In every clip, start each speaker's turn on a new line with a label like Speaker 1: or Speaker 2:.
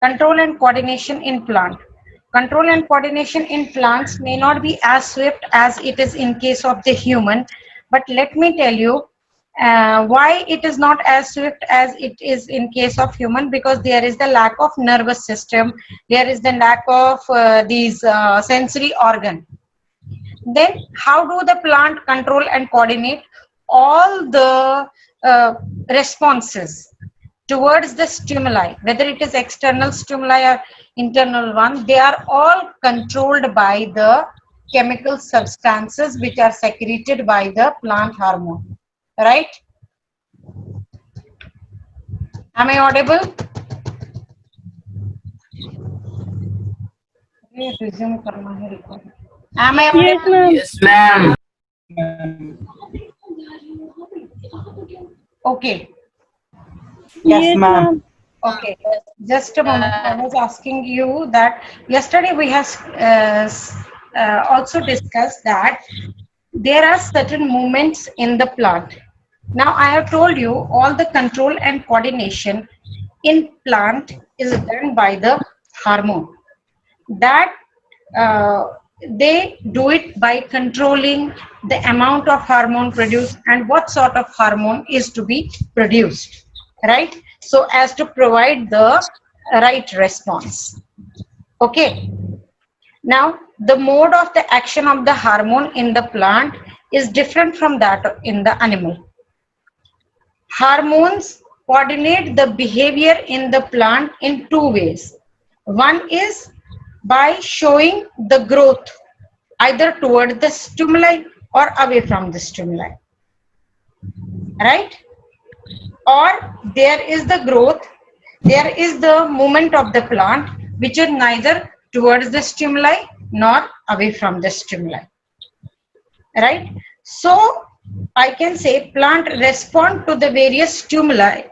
Speaker 1: Control and coordination in plant. Control and coordination in plants may not be as swift as it is in case of the human, but let me tell you why it is not as swift as it is in case of human, because there is the lack of nervous system, there is the lack of these sensory organ. Then how do the plant control and coordinate all the responses towards the stimuli, whether it is external stimuli or internal one? They are all controlled by the chemical substances which are secreted by the plant hormone, right? Am I audible? Resume करना है recording. Am I
Speaker 2: Yes,
Speaker 1: audible?
Speaker 2: ma'am.
Speaker 3: Yes, ma'am.
Speaker 1: Okay.
Speaker 3: Yes,
Speaker 2: Yes,
Speaker 3: ma'am.
Speaker 2: ma'am.
Speaker 1: Okay, just a moment. I was asking you that yesterday we have also discussed that there are certain movements in the plant. Now I have told you all the control and coordination in plant is done by the hormone. That they do it by controlling the amount of hormone produced and what sort of hormone is to be produced, right? So as to provide the right response. Okay. Now the mode of the action of the hormone in the plant is different from that in the animal. Hormones coordinate the behavior in the plant in two ways. One is by showing the growth either toward the stimuli or away from the stimuli, right? Or there is the growth, there is the movement of the plant which is neither towards the stimuli nor away from the stimuli, right? So I can say plant respond to the various stimuli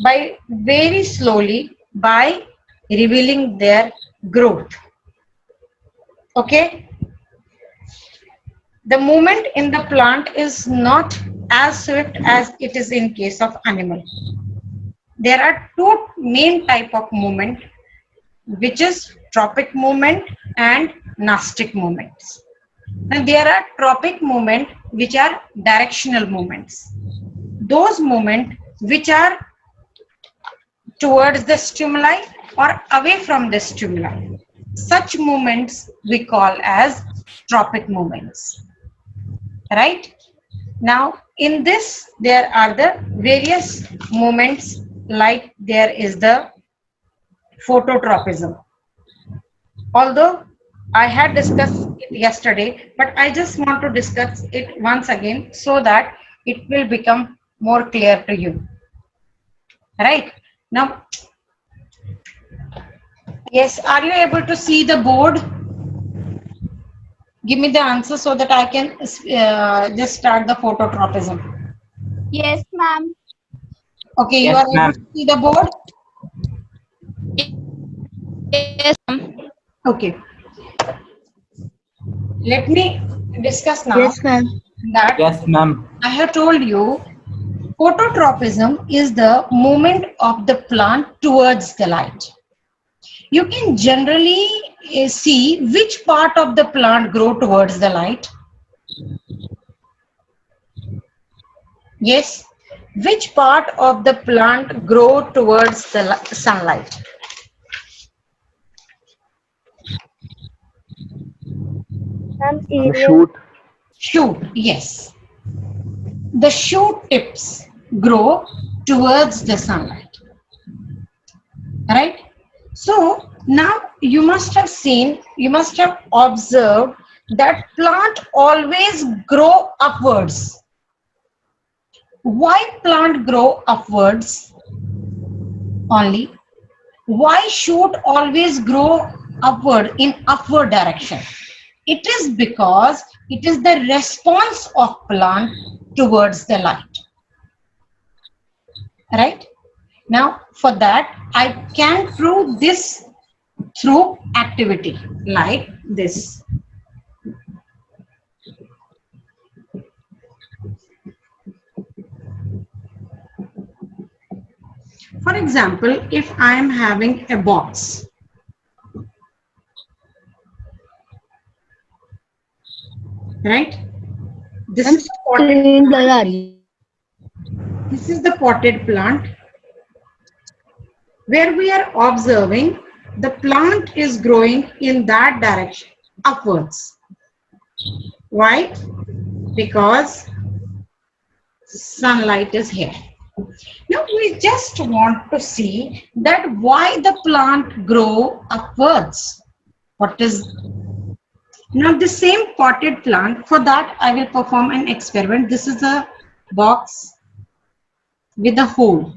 Speaker 1: by very slowly by revealing their growth. Okay, the movement in the plant is not as swift as it is in case of animal. There are two main type of movement, which is tropic movement and nastic movements. And there are tropic movement which are directional movements. Those movement which are towards the stimuli or away from the stimuli. Such movements we call as tropic movements. Right? Now, in this, there are the various movements, like there is the phototropism. Although I had discussed it yesterday, but I just want to discuss it once again so that it will become more clear to you. Right? Now, yes, are you able to see the board? Give me the answer so that I can just start the phototropism.
Speaker 2: Yes, ma'am.
Speaker 1: Okay, you
Speaker 3: Yes,
Speaker 1: are able
Speaker 3: ma'am.
Speaker 1: to see the board?
Speaker 2: Yes, ma'am.
Speaker 1: Okay, let me discuss now
Speaker 2: Yes, ma'am.
Speaker 1: that
Speaker 3: Yes, ma'am.
Speaker 1: I have told you phototropism is the movement of the plant towards the light. You can generally see which part of the plant grow towards the light. Yes, which part of the plant grow towards the sunlight?
Speaker 2: Ma'am,
Speaker 3: The
Speaker 2: area.
Speaker 3: shoot.
Speaker 1: Shoot, yes. The shoot tips grow towards the sunlight, right? So now you must have seen, you must have observed that plant always grow upwards. Why plant grow upwards only? Why shoot always grow upward in upward direction? It is because it is the response of plant towards the light. Right? Now, for that, I can prove this through activity like this. For example, if I am having a box, right? This is potted plant. This is the potted plant where we are observing the plant is growing in that direction, upwards. Why? Because sunlight is here. Now we just want to see that why the plant grow upwards. What is now the same potted plant? For that I will perform an experiment. This is a box with a hole.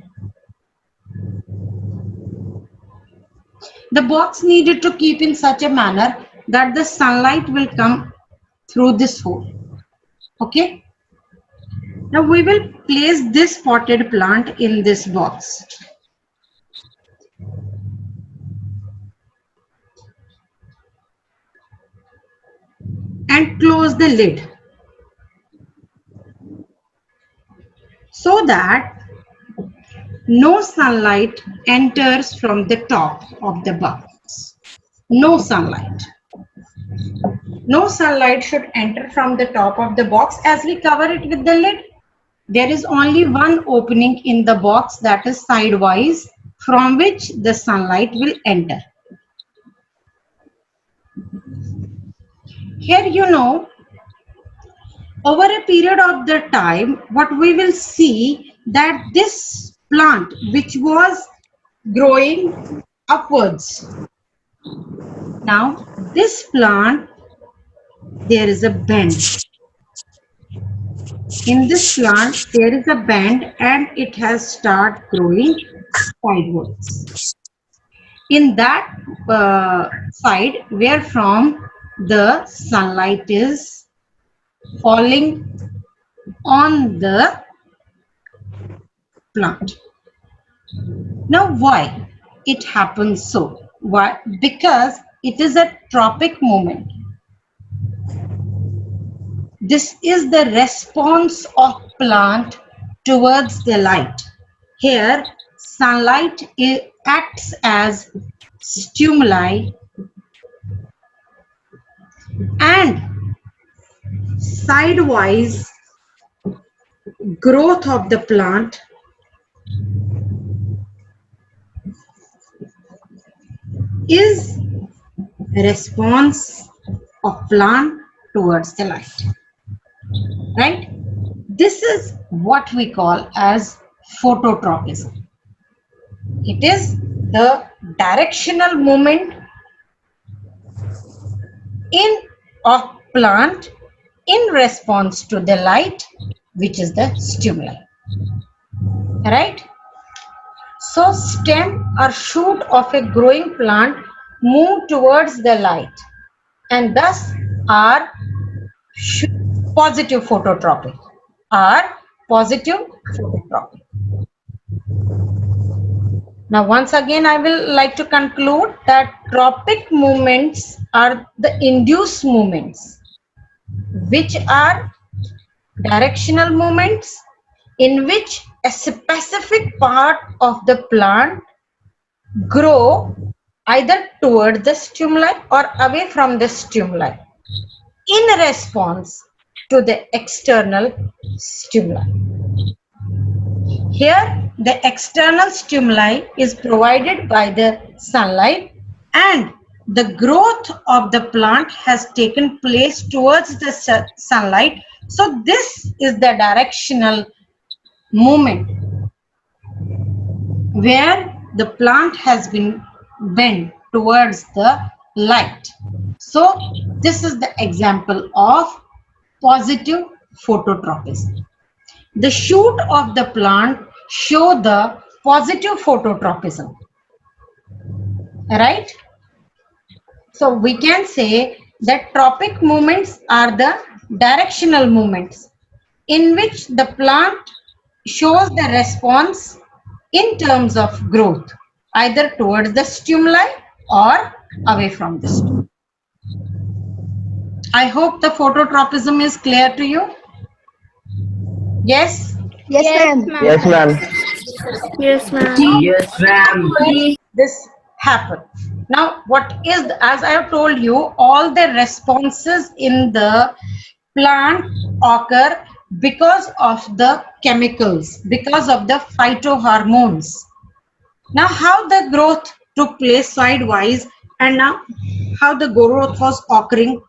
Speaker 1: The box needed to keep in such a manner that the sunlight will come through this hole. Okay. Now we will place this potted plant in this box. And close the lid so that no sunlight enters from the top of the box. No sunlight. No sunlight should enter from the top of the box as we cover it with the lid. There is only one opening in the box, that is sidewise, from which the sunlight will enter. Here you know, over a period of the time, what we will see that this plant which was growing upwards, now this plant, there is a bend. In this plant, there is a bend and it has started growing sideways. In that side where from the sunlight is falling on the plant. Now why it happens so? Why? Because it is a tropic movement. This is the response of plant towards the light. Here sunlight acts as stimuli and sidewise growth of the plant is a response of plant towards the light, right? This is what we call as phototropism. It is the directional movement of plant in response to the light, which is the stimuli, right? So stem or shoot of a growing plant move towards the light and thus are positive phototropic. Now once again I will like to conclude that tropic movements are the induced movements, which are directional movements in which a specific part of the plant grow either toward the stimuli or away from the stimuli in response to the external stimuli. Here the external stimuli is provided by the sunlight and the growth of the plant has taken place towards the sunlight. So this is the directional movement where the plant has been bent towards the light. So this is the example of positive phototropism. The shoot of the plant show the positive phototropism, right? So we can say that tropic movements are the directional movements in which the plant shows the response in terms of growth, either towards the stimuli or away from the stimuli. I hope the phototropism is clear to you. Yes?
Speaker 2: Yes, ma'am.
Speaker 4: Yes, ma'am.
Speaker 2: Yes, ma'am.
Speaker 4: Yes, ma'am.
Speaker 1: This happen. Now, what is as I have told you, all the responses in the plant occur because of the chemicals, because of the phytohormones. Now, how the growth took place sidewise, and now how the growth was occurring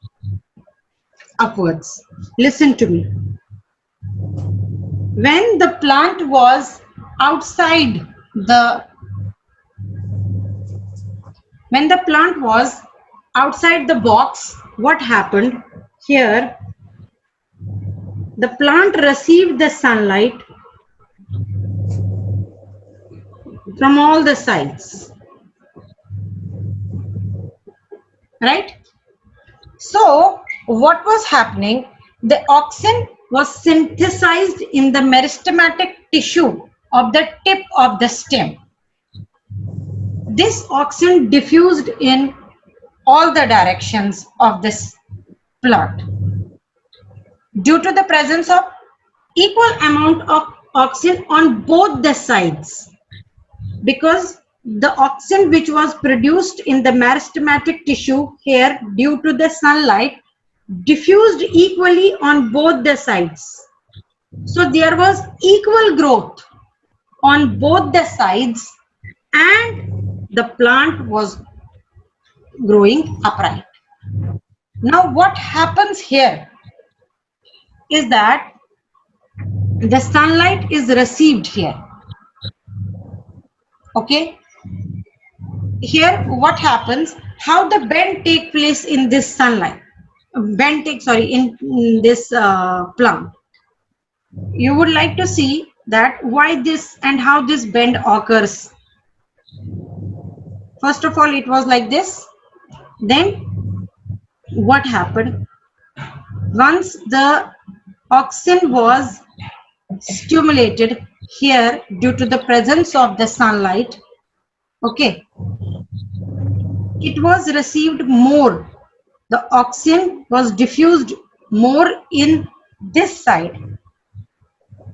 Speaker 1: upwards. Listen to me. When the plant was outside the when the plant was outside the box, what happened here? The plant received the sunlight from all the sides, right? So what was happening? The auxin was synthesized in the meristematic tissue of the tip of the stem. This auxin diffused in all the directions of this plant. Due to the presence of equal amount of auxin on both the sides, because the auxin which was produced in the meristematic tissue here due to the sunlight diffused equally on both the sides. So there was equal growth on both the sides and the plant was growing upright. Now what happens here is that the sunlight is received here. Okay, here what happens, how the bend take place in this sunlight, in this plant. You would like to see that why this and how this bend occurs. First of all, it was like this. Then what happened? Once the auxin was stimulated here due to the presence of the sunlight, okay, it was received more. The auxin was diffused more in this side,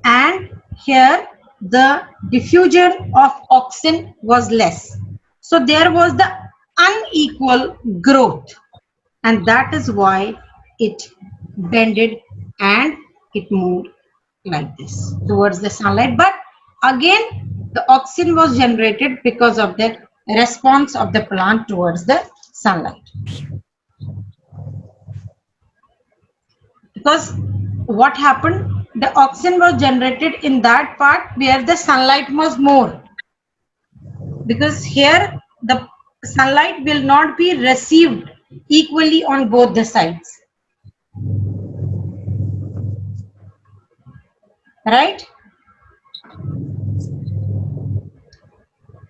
Speaker 1: and here the diffusion of auxin was less. So there was the unequal growth, and that is why it bended and it moved like this towards the sunlight. But again, the auxin was generated because of the response of the plant towards the sunlight. Because what happened, the auxin was generated in that part where the sunlight was more, because here the sunlight will not be received equally on both the sides, right?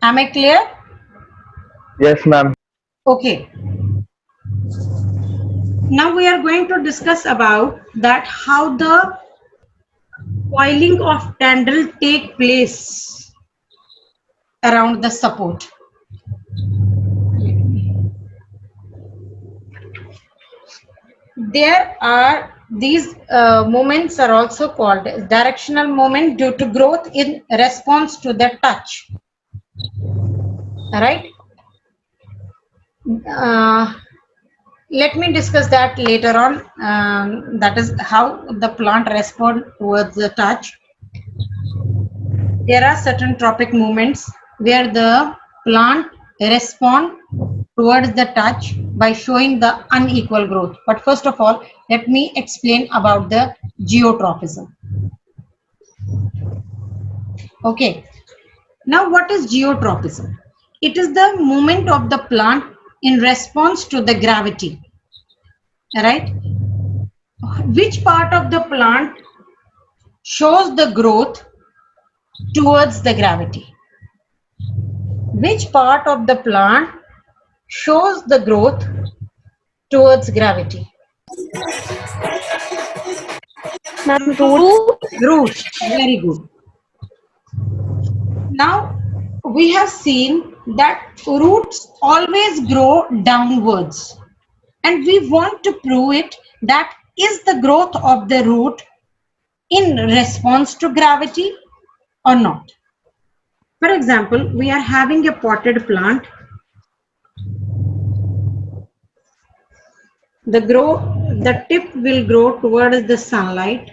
Speaker 1: Am I clear?
Speaker 4: Yes, ma'am.
Speaker 1: Okay. Now we are going to discuss about that how the coiling of tendril take place around the support. There are these movements are also called directional movement due to growth in response to the touch. Right? Let me discuss that later on. That is how the plant responds towards the touch. There are certain tropic movements where the plant respond towards the touch by showing the unequal growth. But first of all, let me explain about the geotropism. Okay. Now, what is geotropism? It is the movement of the plant in response to the gravity. Right? Which part of the plant shows the growth towards the gravity? Which part of the plant shows the growth towards gravity?
Speaker 2: Root.
Speaker 1: Root. Very good. Now, we have seen that roots always grow downwards, and we want to prove it that is the growth of the root in response to gravity or not. For example, we are having a potted plant. The tip will grow towards the sunlight.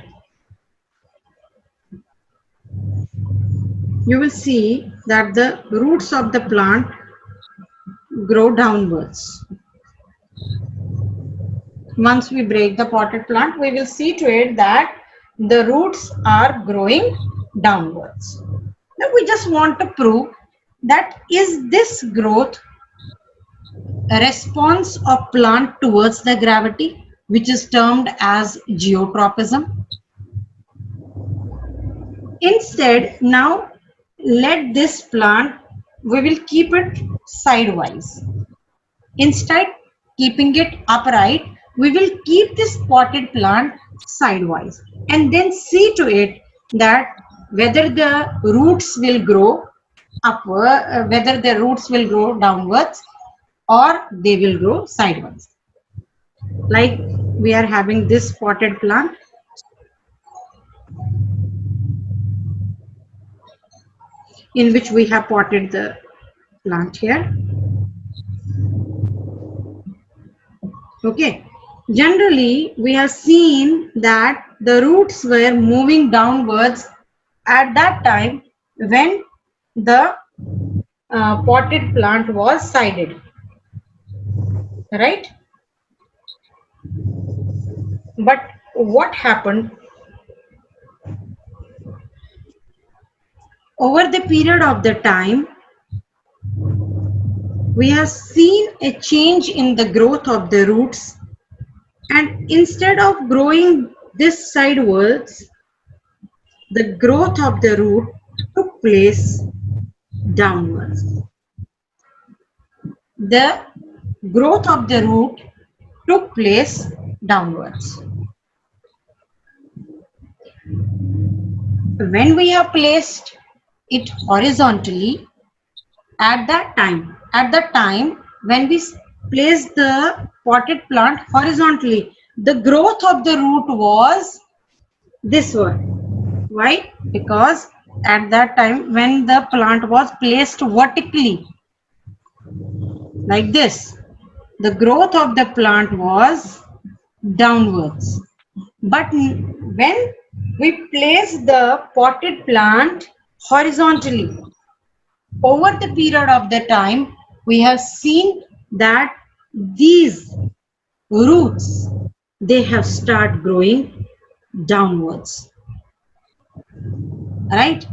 Speaker 1: You will see that the roots of the plant grow downwards. Once we break the potted plant, we will see to it that the roots are growing downwards. Now we just want to prove that is this growth a response of plant towards the gravity, which is termed as geotropism. Instead, now let this plant, we will keep it sidewise. Instead, keeping it upright, we will keep this potted plant sidewise and then see to it that whether the roots will grow upward, whether the roots will grow downwards or they will grow sideways. Like we are having this potted plant. In which we have potted the plant here. Okay. Generally, we have seen that the roots were moving downwards at that time when the potted plant was sided. Right? But what happened? Over the period of the time, we have seen a change in the growth of the roots, and instead of growing this sidewards, the growth of the root took place downwards. The growth of the root took place downwards. When we have placed it horizontally, at the time when we place the potted plant horizontally, the growth of the root was this one. Why? Because at that time when the plant was placed vertically like this, the growth of the plant was downwards. But when we place the potted plant horizontally, over the period of the time, we have seen that these roots, they have started growing downwards. Right?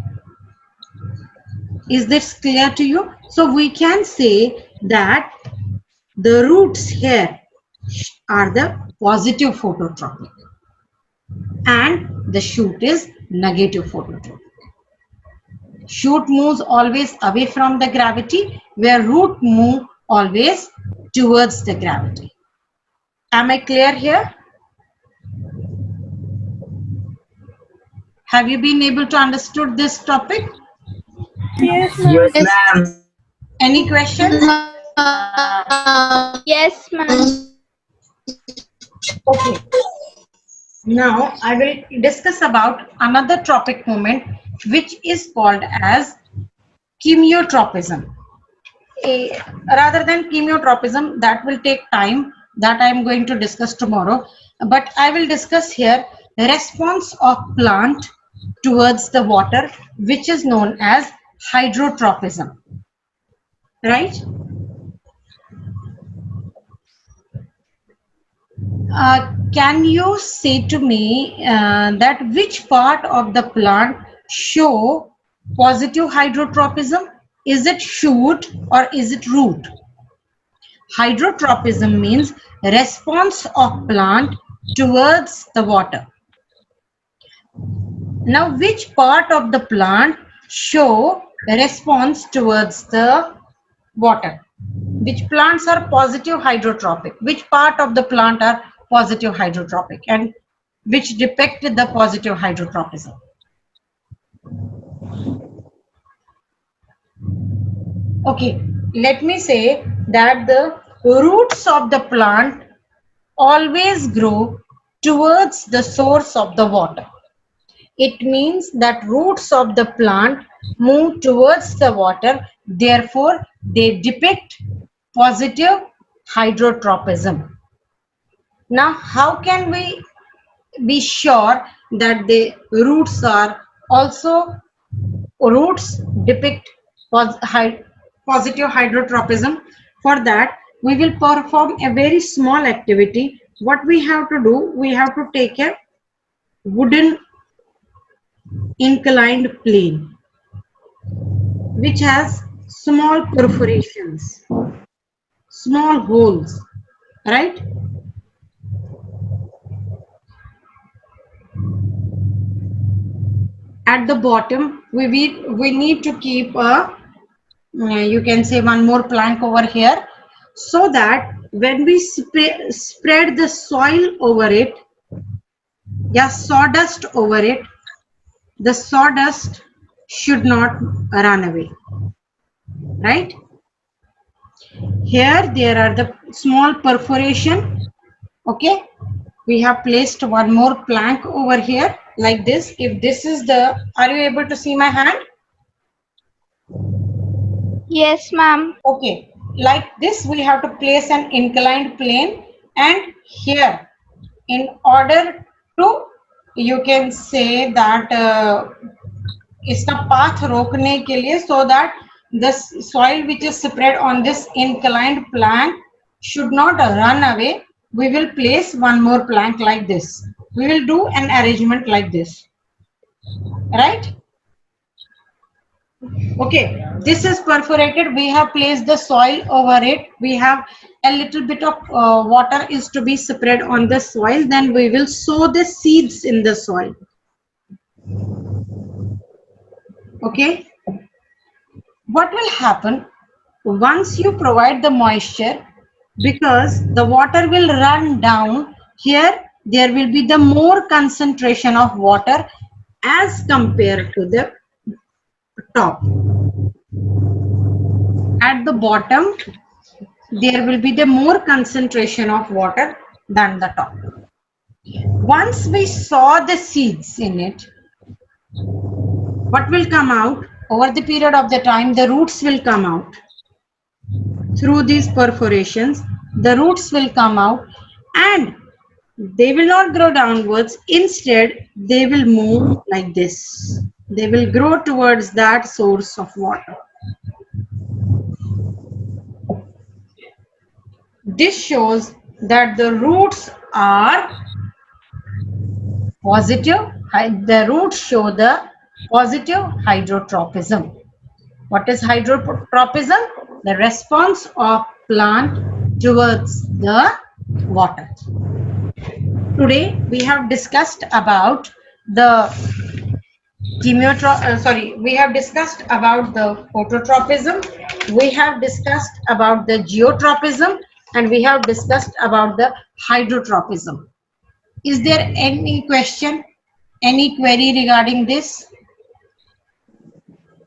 Speaker 1: Is this clear to you? So we can say that the roots here are the positive phototropic and the shoot is negative phototropic. Shoot moves always away from the gravity, where root move always towards the gravity. Am I clear here? Have you been able to understood this topic?
Speaker 2: Yes,
Speaker 4: Yes, ma'am.
Speaker 1: Any questions?
Speaker 2: Yes, ma'am.
Speaker 1: Okay. Now I will discuss about another tropic movement which is called as chemiotropism. Rather than chemiotropism, that will take time, that I am going to discuss tomorrow, but I will discuss here the response of plant towards the water, which is known as hydrotropism. Right? Can you say to me that which part of the plant show positive hydrotropism? Is it shoot or is it root? Hydrotropism means response of plant towards the water. Now, which part of the plant show a response towards the water? Which plants are positive hydrotropic? Which part of the plant are positive hydrotropic and which depict the positive hydrotropism? Okay, let me say that the roots of the plant always grow towards the source of the water. It means that roots of the plant move towards the water, therefore they depict positive hydrotropism. Now, how can we be sure that the roots are also roots depict positive hydrotropism? For that, we will perform a very small activity. What we have to do, we have to take a wooden inclined plane which has small perforations, small holes, right? At the bottom, we need to keep a, you can say, one more plank over here, so that when we spread the soil over it, yeah, sawdust over it, the sawdust should not run away, right? Here there are the small perforation. Okay, we have placed one more plank over here like this. If this is the, are you able to see my hand?
Speaker 2: Yes, ma'am.
Speaker 1: Okay, like this we have to place an inclined plane, and here, in order to, you can say that इसका path रोकने के लिए, so that the soil which is spread on this inclined plank should not run away, we will place one more plank like this. We will do an arrangement like this, right? Okay, this is perforated. We have placed the soil over it. We have a little bit of water is to be spread on the soil. Then we will sow the seeds in the soil. Okay, what will happen once you provide the moisture? Because the water will run down here, there will be the more concentration of water as compared to the top. At the bottom, there will be the more concentration of water than the top. Once we sow the seeds in it, what will come out? Over the period of the time, the roots will come out. Through these perforations, the roots will come out, and they will not grow downwards. Instead, they will move like this. They will grow towards that source of water. This shows that the roots are positive. The roots show the positive hydrotropism. What is hydrotropism? The response of plant towards the water. Today we have discussed about the we have discussed about the phototropism, we have discussed about the geotropism, and we have discussed about the hydrotropism. Is there any question, any query regarding this?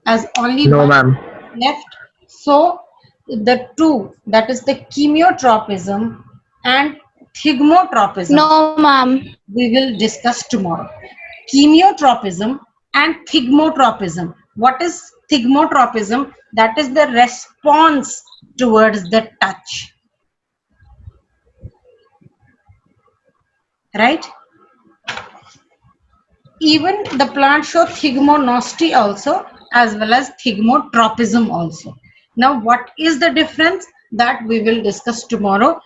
Speaker 1: As only
Speaker 4: No,
Speaker 1: one
Speaker 4: ma'am.
Speaker 1: left. So the two, that is the chemiotropism and thigmotropism,
Speaker 2: No, ma'am.
Speaker 1: we will discuss tomorrow. Chemiotropism and thigmotropism. What is thigmotropism? That is the response towards the touch. Right? Even the plant show thigmonosty also, as well as thigmotropism also. Now, what is the difference? That we will discuss tomorrow.